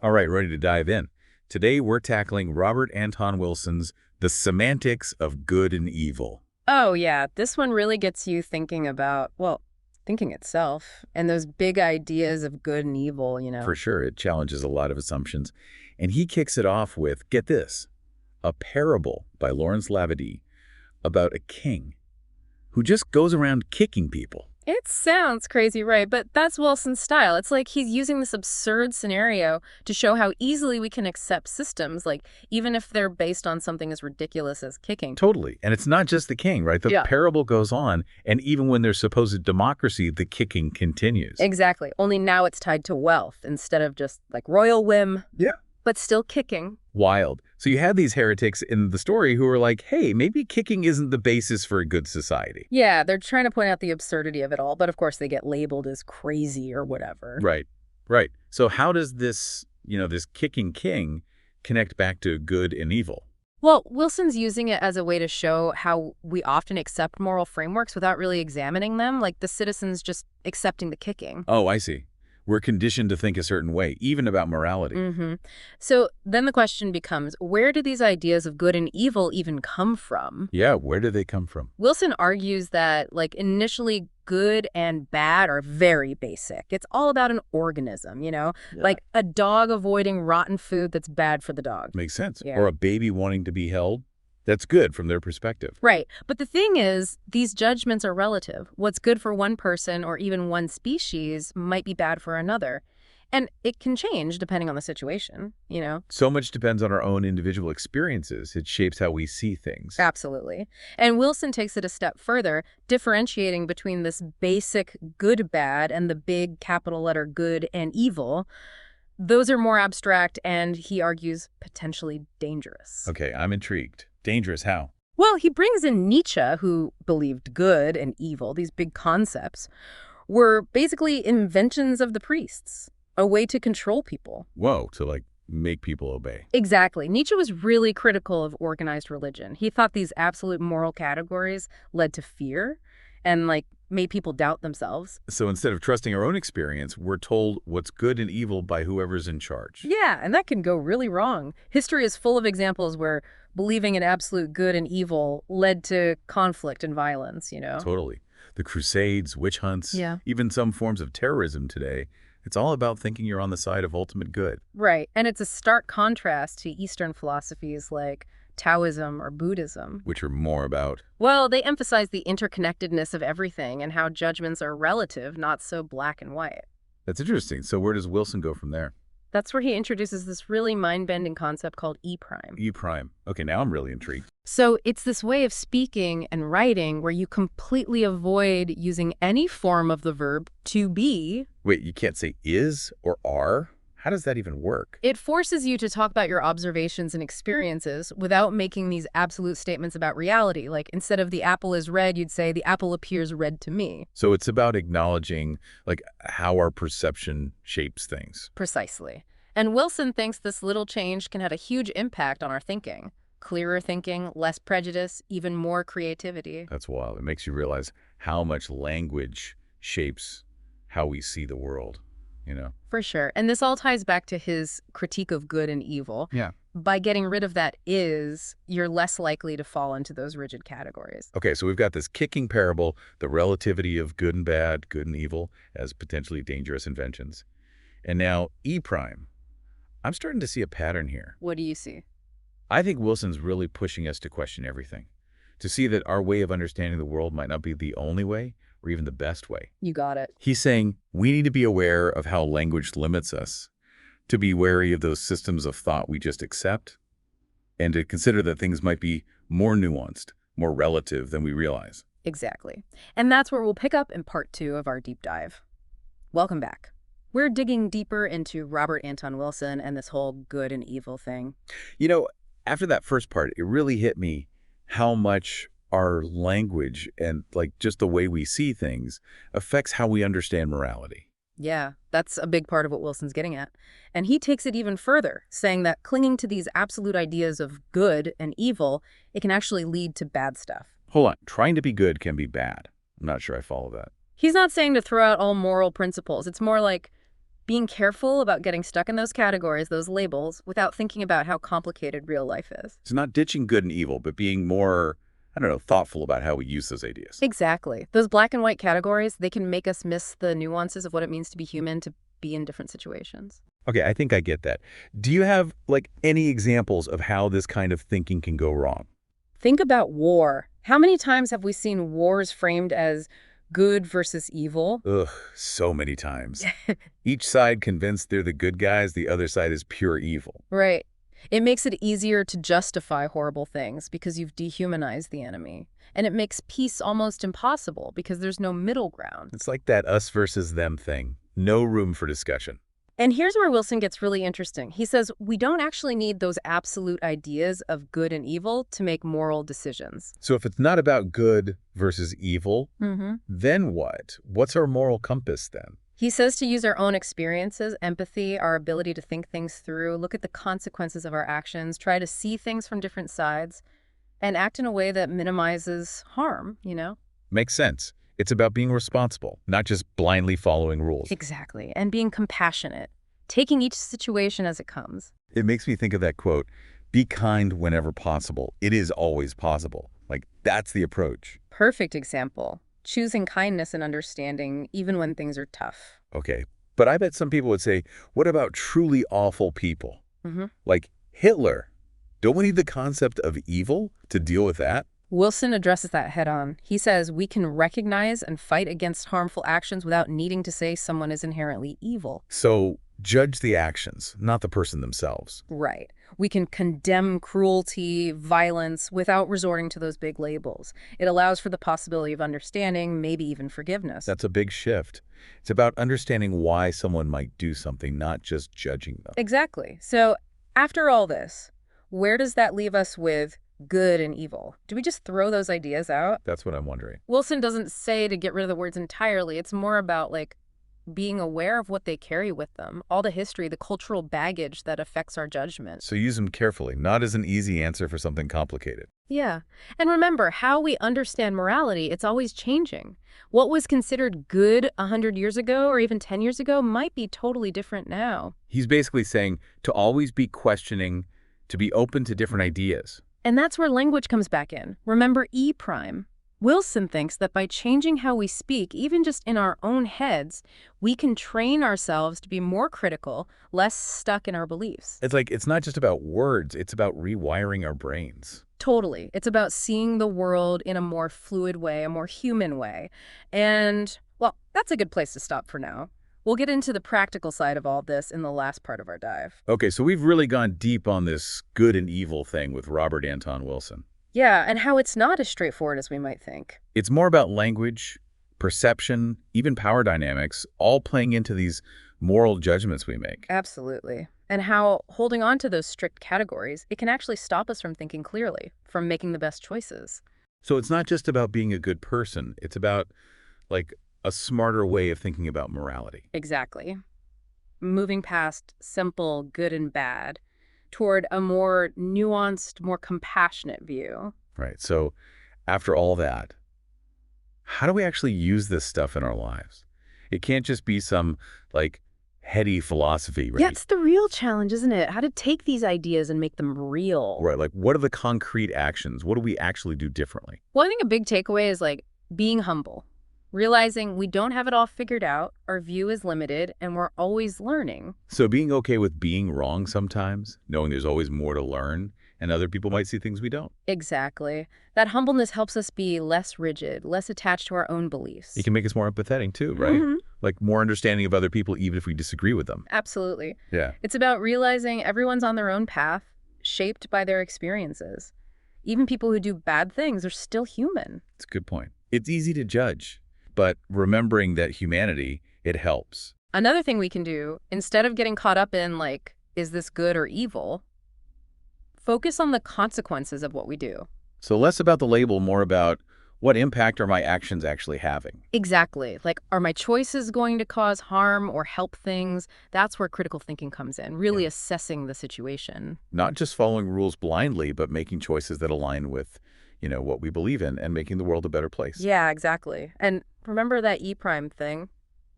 All right, ready to dive in. Today we're tackling Robert Anton Wilson's The Semantics of Good and Evil. Oh, yeah. This one really gets you thinking about, well, thinking itself and those big ideas of good and evil. For sure, it challenges a lot of assumptions. And he kicks it off with, get this, a parable by Lawrence Lavadie about a king who just goes around kicking people. It sounds crazy, right? But that's Wilson's style. It's like he's using this absurd scenario to show how easily we can accept systems, like even if they're based on something as ridiculous as kicking. Totally. And it's not just the king, right? The parable goes on, and even when there's supposed democracy, the kicking continues. Exactly. Only now it's tied to wealth instead of just like royal whim. Yeah. But still kicking. Wild. So you had these heretics in the story who were like, hey, maybe kicking isn't the basis for a good society. Yeah, they're trying to point out the absurdity of it all, but of course they get labeled as crazy or whatever. Right, right. So how does this, this kicking king connect back to good and evil? Well, Wilson's using it as a way to show how we often accept moral frameworks without really examining them, like the citizens just accepting the kicking. Oh, I see. We're conditioned to think a certain way, even about morality. So then the question becomes, where do these ideas of good and evil even come from? Yeah, where do they come from? Wilson argues that, initially good and bad are very basic. It's all about an organism, like a dog avoiding rotten food that's bad for the dog. Makes sense. Yeah. Or a baby wanting to be held. That's good from their perspective. Right. But the thing is, these judgments are relative. What's good for one person or even one species might be bad for another. And it can change depending on the situation, So much depends on our own individual experiences. It shapes how we see things. Absolutely. And Wilson takes it a step further, differentiating between this basic good-bad and the big capital letter good and evil. Those are more abstract and, he argues, potentially dangerous. Okay, I'm intrigued. Dangerous how? Well, he brings in Nietzsche, who believed good and evil, these big concepts, were basically inventions of the priests, a way to control people. Whoa, to make people obey. Exactly. Nietzsche was really critical of organized religion. He thought these absolute moral categories led to fear and made people doubt themselves. So instead of trusting our own experience, we're told what's good and evil by whoever's in charge. Yeah, and that can go really wrong. History is full of examples where believing in absolute good and evil led to conflict and violence, Totally. The Crusades, witch hunts, Yeah. even some forms of terrorism today, it's all about thinking you're on the side of ultimate good. Right, and it's a stark contrast to Eastern philosophies like Taoism or Buddhism. Which are more about... Well, they emphasize the interconnectedness of everything and how judgments are relative, not so black and white. That's interesting. So where does Wilson go from there? That's where he introduces this really mind-bending concept called E-prime. E-prime. Okay, now I'm really intrigued. So it's this way of speaking and writing where you completely avoid using any form of the verb to be. Wait, you can't say is or are? How does that even work? It forces you to talk about your observations and experiences without making these absolute statements about reality. Like, instead of the apple is red, you'd say the apple appears red to me. So it's about acknowledging, how our perception shapes things. Precisely. And Wilson thinks this little change can have a huge impact on our thinking. Clearer thinking, less prejudice, even more creativity. That's wild. It makes you realize how much language shapes how we see the world. For sure. And this all ties back to his critique of good and evil. Yeah. By getting rid of that is, you're less likely to fall into those rigid categories. Okay, so we've got this kicking parable, the relativity of good and bad, good and evil, as potentially dangerous inventions. And now E-prime. I'm starting to see a pattern here. What do you see? I think Wilson's really pushing us to question everything, to see that our way of understanding the world might not be the only way, or even the best way. You got it. He's saying we need to be aware of how language limits us, to be wary of those systems of thought we just accept, and to consider that things might be more nuanced, more relative than we realize. Exactly. And that's where we'll pick up in part 2 of our deep dive. Welcome back. We're digging deeper into Robert Anton Wilson and this whole good and evil thing. After that first part, it really hit me how much our language and just the way we see things affects how we understand morality. Yeah, that's a big part of what Wilson's getting at. And he takes it even further, saying that clinging to these absolute ideas of good and evil, it can actually lead to bad stuff. Hold on. Trying to be good can be bad. I'm not sure I follow that. He's not saying to throw out all moral principles. It's more like Being careful about getting stuck in those categories, those labels, without thinking about how complicated real life is. It's not ditching good and evil, but being more, I don't know, thoughtful about how we use those ideas. Exactly. Those black and white categories, they can make us miss the nuances of what it means to be human, to be in different situations. Okay, I think I get that. Do you have, like, any examples of how this kind of thinking can go wrong? Think about war. How many times have we seen wars framed as good versus evil? Ugh, so many times. Each side convinced they're the good guys, the other side is pure evil. Right. It makes it easier to justify horrible things because you've dehumanized the enemy. And it makes peace almost impossible because there's no middle ground. It's like that us versus them thing. No room for discussion. And here's where Wilson gets really interesting. He says we don't actually need those absolute ideas of good and evil to make moral decisions. So if it's not about good versus evil, then what? What's our moral compass then? He says to use our own experiences, empathy, our ability to think things through, look at the consequences of our actions, try to see things from different sides, and act in a way that minimizes harm, Makes sense. It's about being responsible, not just blindly following rules. Exactly. And being compassionate, taking each situation as it comes. It makes me think of that quote, be kind whenever possible. It is always possible. Like, that's the approach. Perfect example. Choosing kindness and understanding even when things are tough. Okay, but I bet some people would say, what about truly awful people? Like Hitler. Don't we need the concept of evil to deal with that? Wilson addresses that head-on. He says we can recognize and fight against harmful actions without needing to say someone is inherently evil. So, judge the actions, not the person themselves. Right. We can condemn cruelty, violence, without resorting to those big labels. It allows for the possibility of understanding, maybe even forgiveness. That's a big shift. It's about understanding why someone might do something, not just judging them. Exactly. So, after all this, where does that leave us with good and evil? Do we just throw those ideas out? That's what I'm wondering. Wilson doesn't say to get rid of the words entirely. It's more about, being aware of what they carry with them, all the history, the cultural baggage that affects our judgment. So use them carefully, not as an easy answer for something complicated. Yeah. And remember, how we understand morality, it's always changing. What was considered good 100 years ago or even 10 years ago might be totally different now. He's basically saying to always be questioning, to be open to different ideas. And that's where language comes back in. Remember E prime. Wilson thinks that by changing how we speak, even just in our own heads, we can train ourselves to be more critical, less stuck in our beliefs. It's not just about words, it's about rewiring our brains. Totally. It's about seeing the world in a more fluid way, a more human way. And, well, that's a good place to stop for now. We'll get into the practical side of all this in the last part of our dive. Okay, so we've really gone deep on this good and evil thing with Robert Anton Wilson. Yeah, and how it's not as straightforward as we might think. It's more about language, perception, even power dynamics, all playing into these moral judgments we make. Absolutely. And how holding on to those strict categories, it can actually stop us from thinking clearly, from making the best choices. So it's not just about being a good person. It's about, a smarter way of thinking about morality. Exactly. Moving past simple good and bad toward a more nuanced, more compassionate view. Right. So after all that, how do we actually use this stuff in our lives? It can't just be some, heady philosophy, right? Yeah, it's the real challenge, isn't it? How to take these ideas and make them real. Right. What are the concrete actions? What do we actually do differently? Well, I think a big takeaway is, being humble. Realizing we don't have it all figured out, our view is limited, and we're always learning. So being okay with being wrong sometimes, knowing there's always more to learn, and other people might see things we don't. Exactly. That humbleness helps us be less rigid, less attached to our own beliefs. It can make us more empathetic too, right? More understanding of other people even if we disagree with them. Absolutely. Yeah. It's about realizing everyone's on their own path, shaped by their experiences. Even people who do bad things are still human. It's a good point. It's easy to judge, but remembering that humanity, it helps. Another thing we can do, instead of getting caught up in, is this good or evil, focus on the consequences of what we do. So less about the label, more about what impact are my actions actually having? Exactly. Are my choices going to cause harm or help things? That's where critical thinking comes in, really assessing the situation. Not just following rules blindly, but making choices that align with, what we believe in and making the world a better place. Yeah, exactly. And remember that E prime thing?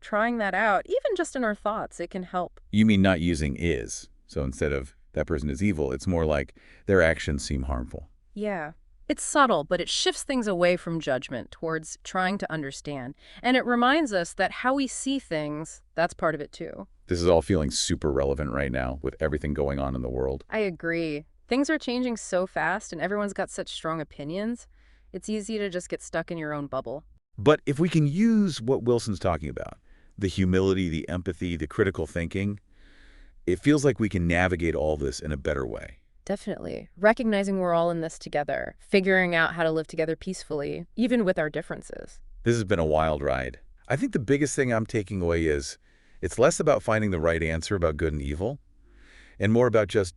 Trying that out, even just in our thoughts, it can help. You mean not using is. So instead of that person is evil, it's more like their actions seem harmful. Yeah. It's subtle, but it shifts things away from judgment towards trying to understand. And it reminds us that how we see things, that's part of it too. This is all feeling super relevant right now with everything going on in the world. I agree. Things are changing so fast and everyone's got such strong opinions. It's easy to just get stuck in your own bubble. But if we can use what Wilson's talking about, the humility, the empathy, the critical thinking, it feels like we can navigate all this in a better way. Definitely. Recognizing we're all in this together, figuring out how to live together peacefully, even with our differences. This has been a wild ride. I think the biggest thing I'm taking away is it's less about finding the right answer about good and evil and more about just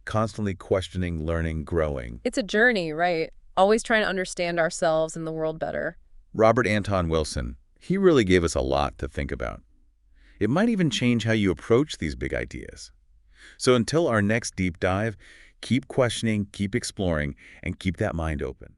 constantly questioning, learning, growing. It's a journey, right? Always trying to understand ourselves and the world better. Robert Anton Wilson, he really gave us a lot to think about. It might even change how you approach these big ideas. So until our next deep dive, keep questioning, keep exploring, and keep that mind open.